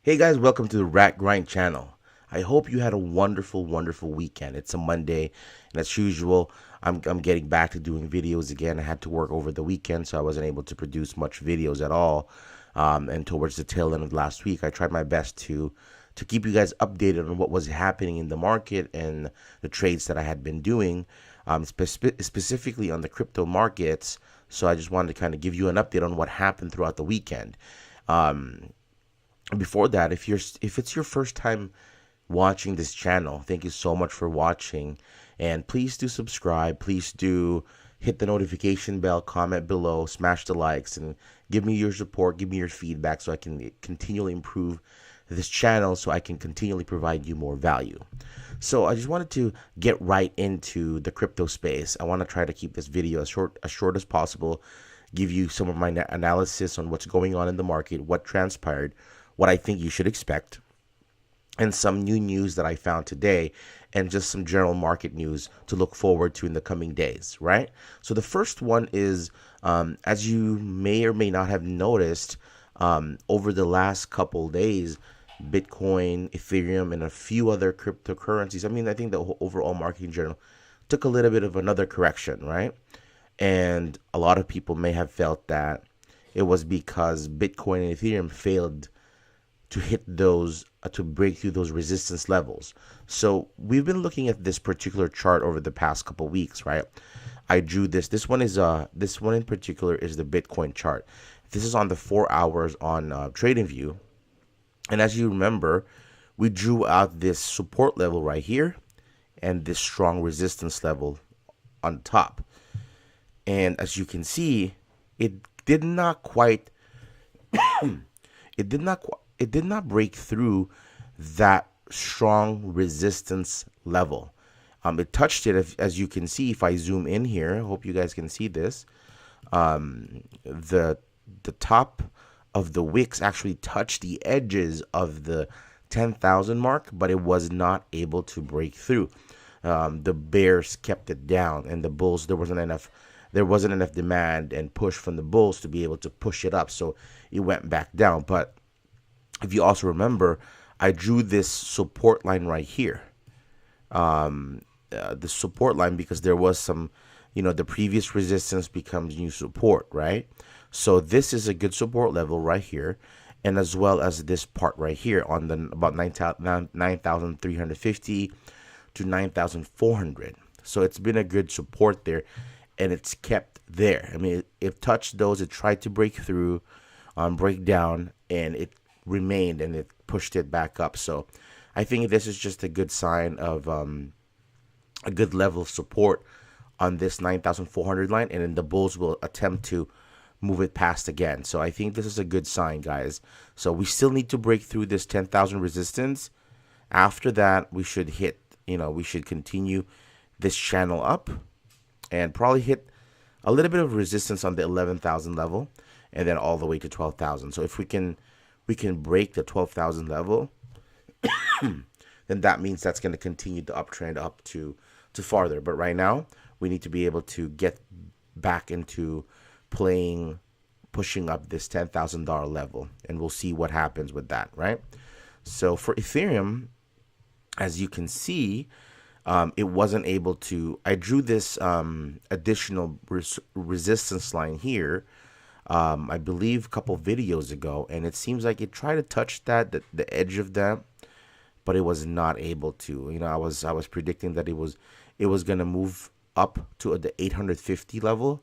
Hey guys, welcome to the Rat Grind channel. I hope you had a wonderful, wonderful weekend. It's a Monday, and as usual, I'm getting back to doing videos again. I had to work over the weekend, so I wasn't able to produce much videos at all. And towards the tail end of last week, I tried my best to keep you guys updated on what was happening in the market and the trades that I had been doing, specifically on the crypto markets. So I just wanted to kind of give you an update on what happened throughout the weekend. Um, Before that, if it's your first time watching this channel, thank you so much for watching, and please do subscribe. Please do hit the notification bell, comment below, smash the likes, and give me your support, give me your feedback, so I can continually improve this channel, so I can continually provide you more value. So I just wanted to get right into the crypto space. I want to try to keep this video as short as possible, give you some of my analysis on what's going on in the market, what transpired, what I think you should expect, and some new news that I found today, and just some general market news to look forward to in the coming days, right? So the first one is, as you may or may not have noticed, over the last couple days, Bitcoin, Ethereum, and a few other cryptocurrencies, I think the overall market in general took a little bit of another correction, right? And a lot of people may have felt that it was because Bitcoin and Ethereum failed to hit those, to break through those resistance levels. So we've been looking at this particular chart over the past couple weeks, right? I drew this one is this one in particular is the Bitcoin chart. This is on the 4 hours on TradingView, and as you remember, we drew out this support level right here and this strong resistance level on top. And as you can see, it did not quite it did not break through that strong resistance level. It touched it, as you can see. If I zoom in here, I hope you guys can see this. The top of the wicks actually touched the edges of the 10,000 mark, but it was not able to break through. The bears kept it down, and the bulls, there wasn't enough demand and push from the bulls to be able to push it up, so it went back down. But if you also remember, I drew this support line right here. The support line, because there was some, the previous resistance becomes new support, right? So this is a good support level right here, and as well as this part right here on the about 9,350 to 9,400. So it's been a good support there, and it's kept there. I mean, it touched those, it tried to break through, break down, and it remained, and it pushed it back up. So I think this is just a good sign of a good level of support on this 9,400 line, and then the bulls will attempt to move it past again. So I think this is a good sign, guys. So we still need to break through this 10,000 resistance. After that, we should hit, we should continue this channel up and probably hit a little bit of resistance on the 11,000 level, and then all the way to 12,000. So if we can break the 12,000 level, then that means that's going to continue the uptrend up to farther. But right now, we need to be able to get back into pushing up this $10,000 level, and we'll see what happens with that, right? So for Ethereum, as you can see, it wasn't able to. I drew this additional resistance line here, I believe a couple videos ago, and it seems like it tried to touch the edge of that, but it was not able to. I was predicting that it was gonna move up to the 850 level,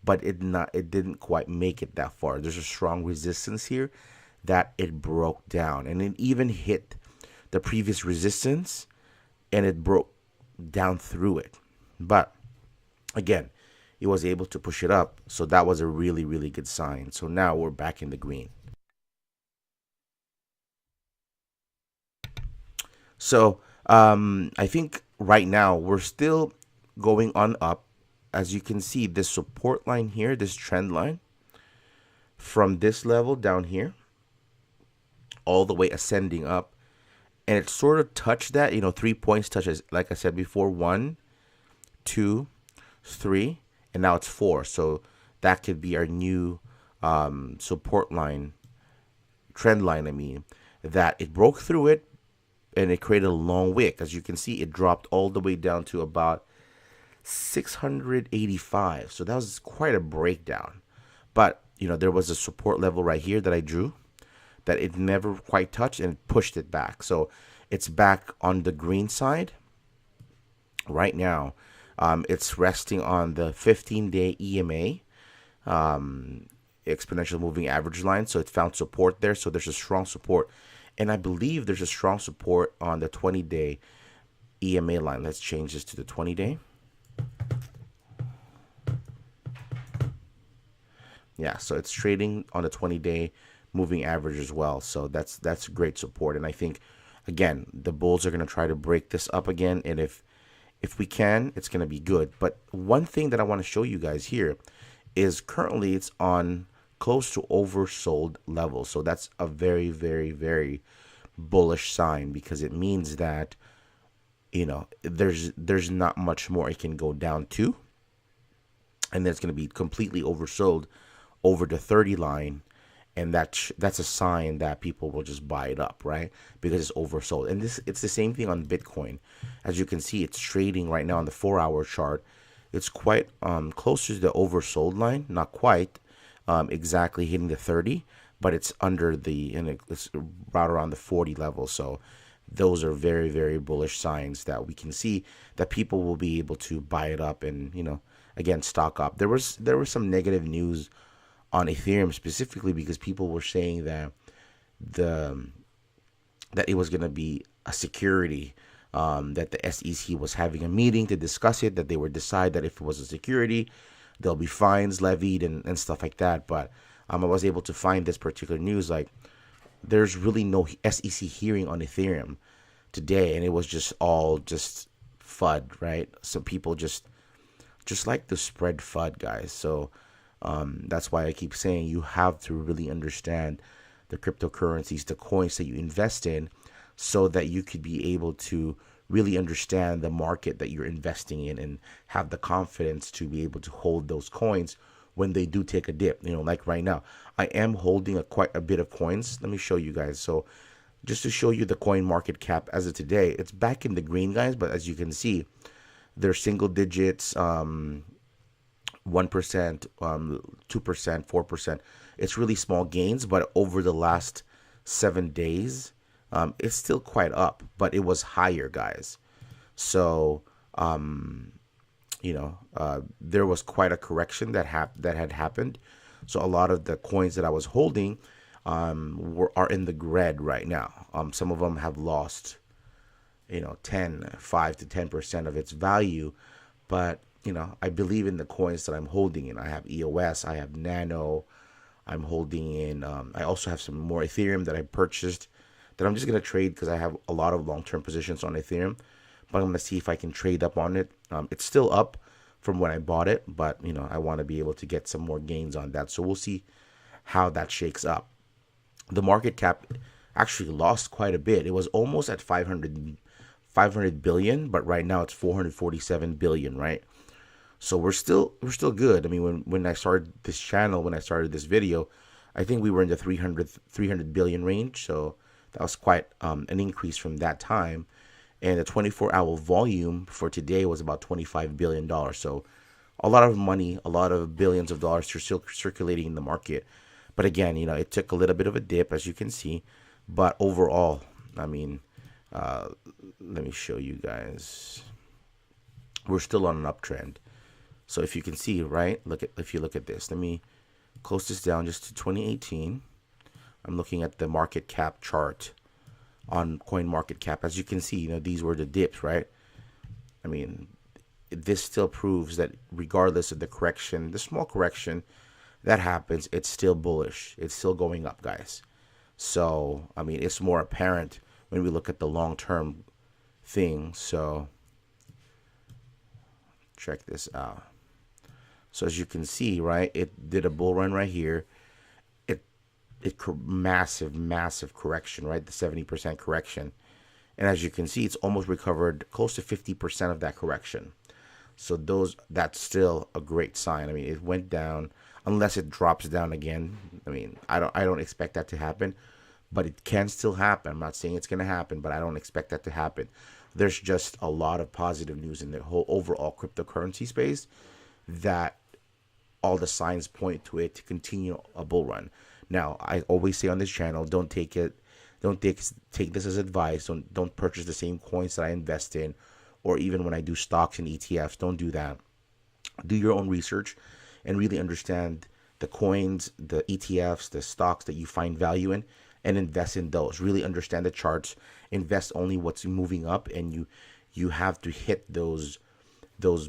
but it didn't quite make it that far. There's a strong resistance here that it broke down, and it even hit the previous resistance, and it broke down through it. But again, it was able to push it up, so that was a really, really good sign. So now we're back in the green. So I think right now we're still going on up. As you can see, this support line here, this trend line, from this level down here, all the way ascending up, and it sort of touched that, 3 points touches, like I said before, 1, 2, 3, and now it's 4. So that could be our new support line, trend line, that it broke through it and it created a long wick. As you can see, it dropped all the way down to about 685. So that was quite a breakdown. But, there was a support level right here that I drew that it never quite touched and it pushed it back. So it's back on the green side right now. It's resting on the 15-day EMA, exponential moving average line. So it found support there. So there's a strong support. And I believe there's a strong support on the 20-day EMA line. Let's change this to the 20-day. Yeah, so it's trading on the 20-day moving average as well. So that's great support. And I think, again, the bulls are going to try to break this up again. And if we can, it's going to be good. But one thing that I want to show you guys here is currently it's on close to oversold levels. So that's a very, very, very bullish sign, because it means that, there's not much more it can go down to. And it's going to be completely oversold over the 30 line. And that's a sign that people will just buy it up, right? Because it's oversold. And it's the same thing on Bitcoin. As you can see, it's trading right now on the 4-hour chart. It's quite close to the oversold line. Not quite exactly hitting the 30, but it's under it's right around the 40 level. So those are very, very bullish signs that we can see that people will be able to buy it up and, again, stock up. There was some negative news on Ethereum specifically, because people were saying that that it was going to be a security, that the SEC was having a meeting to discuss it, that they would decide that if it was a security, there'll be fines levied and stuff like that. But I was able to find this particular news, like there's really no SEC hearing on Ethereum today, and it was just all just FUD, right? So people just like to spread FUD, guys. So that's why I keep saying you have to really understand the cryptocurrencies, the coins that you invest in, so that you could be able to really understand the market that you're investing in and have the confidence to be able to hold those coins when they do take a dip. Like right now, I am holding quite a bit of coins. Let me show you guys. So just to show you the coin market cap as of today, it's back in the green, guys. But as you can see, they're single digits, 1%, 2%, 4%. It's really small gains, but over the last 7 days, it's still quite up, but it was higher, guys. So, there was quite a correction that had happened. So a lot of the coins that I was holding are in the red right now. Some of them have lost, 5 to 10% of its value, but I believe in the coins that I'm holding in. I have EOS, I have Nano, I'm holding in. I also have some more Ethereum that I purchased that I'm just gonna trade because I have a lot of long-term positions on Ethereum. But I'm gonna see if I can trade up on it. It's still up from when I bought it, but I want to be able to get some more gains on that. So we'll see how that shakes up. The market cap actually lost quite a bit. It was almost at 500 billion, but right now it's 447 billion, right? So we're still good. I mean, when I started this channel, when I started this video, I think we were in the 300 billion range. So that was quite an increase from that time. And the 24-hour volume for today was about $25 billion. So a lot of money, a lot of billions of dollars are still circulating in the market. But again, it took a little bit of a dip, as you can see. But overall, I mean, let me show you guys. We're still on an uptrend. So if you can see, right, if you look at this, let me close this down just to 2018. I'm looking at the market cap chart on coin market cap. As you can see, these were the dips, right? I mean, this still proves that regardless of the correction, the small correction that happens, it's still bullish. It's still going up, guys. So, I mean, it's more apparent when we look at the long-term thing. So, check this out. So as you can see, right, it did a bull run right here. Massive correction, right? The 70% correction. And as you can see, it's almost recovered close to 50% of that correction. So that's still a great sign. I mean, it went down unless it drops down again. I mean, I don't expect that to happen. but it can still happen. I'm not saying it's going to happen, but I don't expect that to happen. There's just a lot of positive news in the whole overall cryptocurrency space that all the signs point to it to continue a bull run. Now, I always say on this channel, don't take this as advice. Don't purchase the same coins that I invest in, or even when I do stocks and ETFs. Don't do that. Do your own research and really understand the coins, the ETFs, the stocks that you find value in, and invest in those. Really understand the charts. Invest only what's moving up, and you have to hit those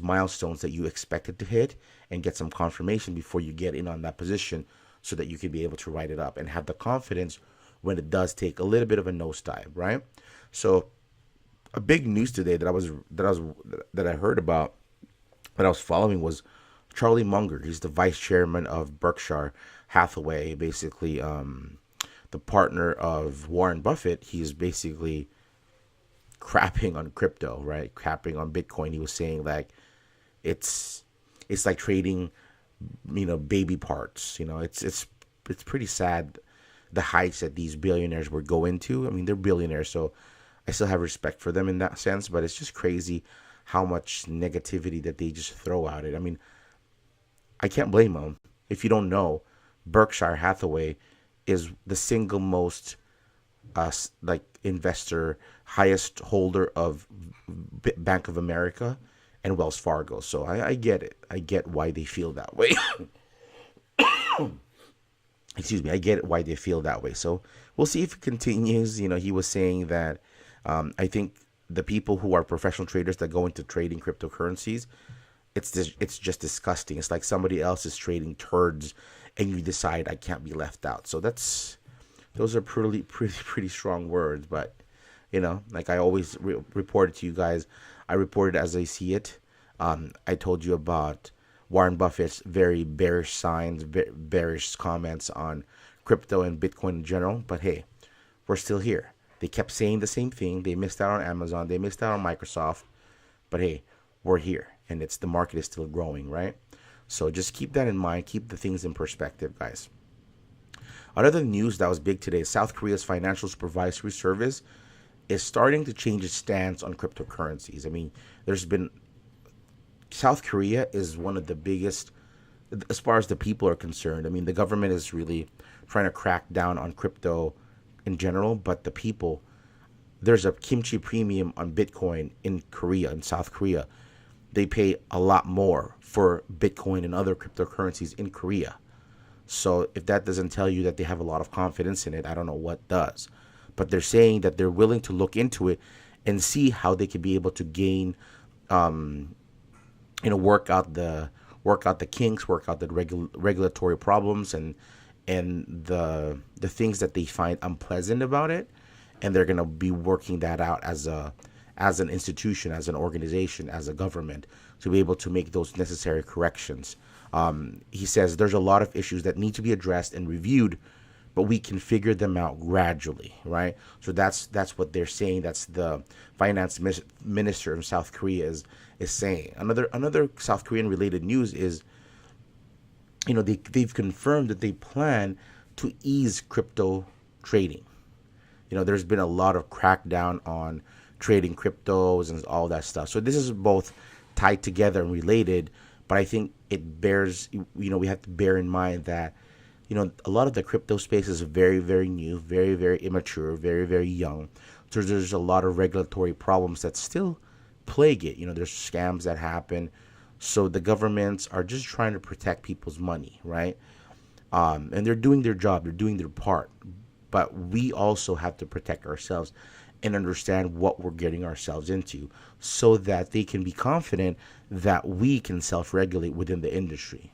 milestones that you expected to hit and get some confirmation before you get in on that position, so that you can be able to write it up and have the confidence when it does take a little bit of a nosedive, right? So a big news today that I heard about, that I was following, was Charlie Munger. He's the vice chairman of Berkshire Hathaway, basically the partner of Warren Buffett. He's basically crapping on crypto, right? Crapping on Bitcoin. He was saying like it's like trading, baby parts. It's pretty sad the heights that these billionaires were going to. I mean, they're billionaires, so I still have respect for them in that sense, but it's just crazy how much negativity that they just throw at it. I mean, I can't blame them. If you don't know, Berkshire Hathaway is the single most investor, highest holder of Bank of America and Wells Fargo. So I get it. I get why they feel that way. Excuse me. I get why they feel that way. So we'll see if it continues. He was saying that I think the people who are professional traders that go into trading cryptocurrencies, it's just disgusting. It's like somebody else is trading turds, and you decide I can't be left out. So those are pretty strong words. But like I always reported to you guys, I reported as I see it. I told you about Warren Buffett's very bearish signs, bearish comments on crypto and Bitcoin in general. But hey, we're still here. They kept saying the same thing. They missed out on Amazon. They missed out on Microsoft. But hey, we're here, and the market is still growing, right? So just keep that in mind. Keep the things in perspective, guys. Another news that was big today: South Korea's Financial Supervisory Service is starting to change its stance on cryptocurrencies. I mean, South Korea is one of the biggest, as far as the people are concerned. I mean, the government is really trying to crack down on crypto in general, but the people, there's a kimchi premium on Bitcoin in South Korea. They pay a lot more for Bitcoin and other cryptocurrencies in Korea. So if that doesn't tell you that they have a lot of confidence in it, I don't know what does. But they're saying that they're willing to look into it and see how they could be able to gain, work out the kinks, work out the regulatory problems, and the things that they find unpleasant about it, and they're gonna be working that out as an institution, as an organization, as a government, to be able to make those necessary corrections. He says there's a lot of issues that need to be addressed and reviewed, but we can figure them out gradually, right? So that's what they're saying. That's the finance minister of South Korea is saying. Another South Korean related news is, they've confirmed that they plan to ease crypto trading. There's been a lot of crackdown on trading cryptos and all that stuff. So this is both tied together and related, but I think it bears, we have to bear in mind that, a lot of the crypto space is very, very new, very, very immature, very, very young. So there's a lot of regulatory problems that still plague it. There's scams that happen. So the governments are just trying to protect people's money, right? And they're doing their job. They're doing their part. But we also have to protect ourselves and understand what we're getting ourselves into, so that they can be confident that we can self-regulate within the industry.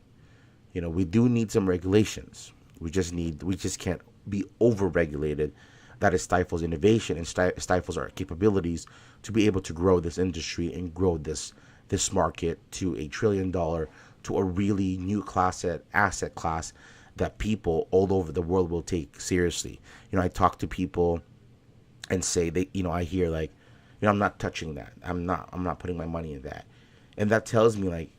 We do need some regulations. We just can't be over-regulated. That it stifles innovation and stifles our capabilities to be able to grow this industry and grow this market to $1 trillion, to a really new asset class that people all over the world will take seriously. I talk to people and say they, I hear like, I'm not touching that. I'm not putting my money in that. And that tells me like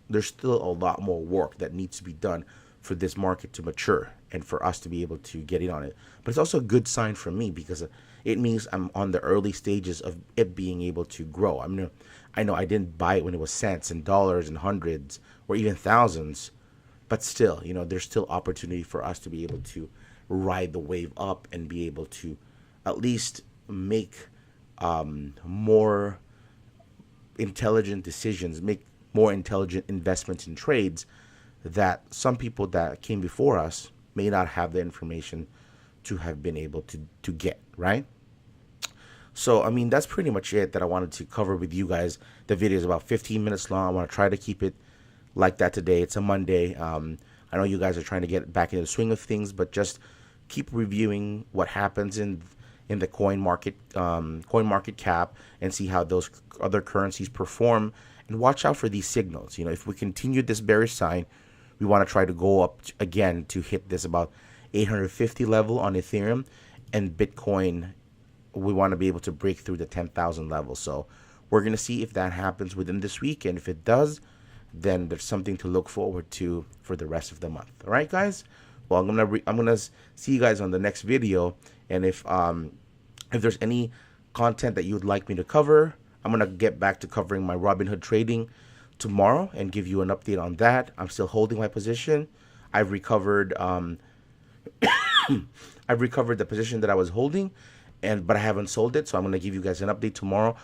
there's still a lot more work that needs to be done for this market to mature and for us to be able to get in on it. But it's also a good sign for me because it means I'm on the early stages of it being able to grow. I know I didn't buy it when it was cents and dollars and hundreds or even thousands, but still, there's still opportunity for us to be able to ride the wave up and be able to at least make more intelligent decisions, make more intelligent investments and trades that some people that came before us may not have the information to have been able to get, right? So, that's pretty much it that I wanted to cover with you guys. The video is about 15 minutes long. I want to try to keep it like that today. It's a Monday. I know you guys are trying to get back into the swing of things, but just keep reviewing what happens in the coin market cap, and see how those other currencies perform, and watch out for these signals. If we continue this bearish sign, we want to try to go up again to hit this about 850 level on Ethereum, and Bitcoin, we want to be able to break through the 10,000 level. So we're going to see if that happens within this week, and if it does, then there's something to look forward to for the rest of the month. All right, guys? Well, I'm gonna see you guys on the next video, and if there's any content that you would like me to cover, I'm gonna get back to covering my Robinhood trading tomorrow and give you an update on that. I'm still holding my position. I've recovered I've recovered the position that I was holding, but I haven't sold it, so I'm gonna give you guys an update tomorrow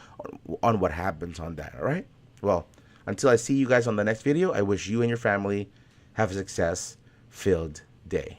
on what happens on that. All right? Well, until I see you guys on the next video, I wish you and your family have a success-filled day.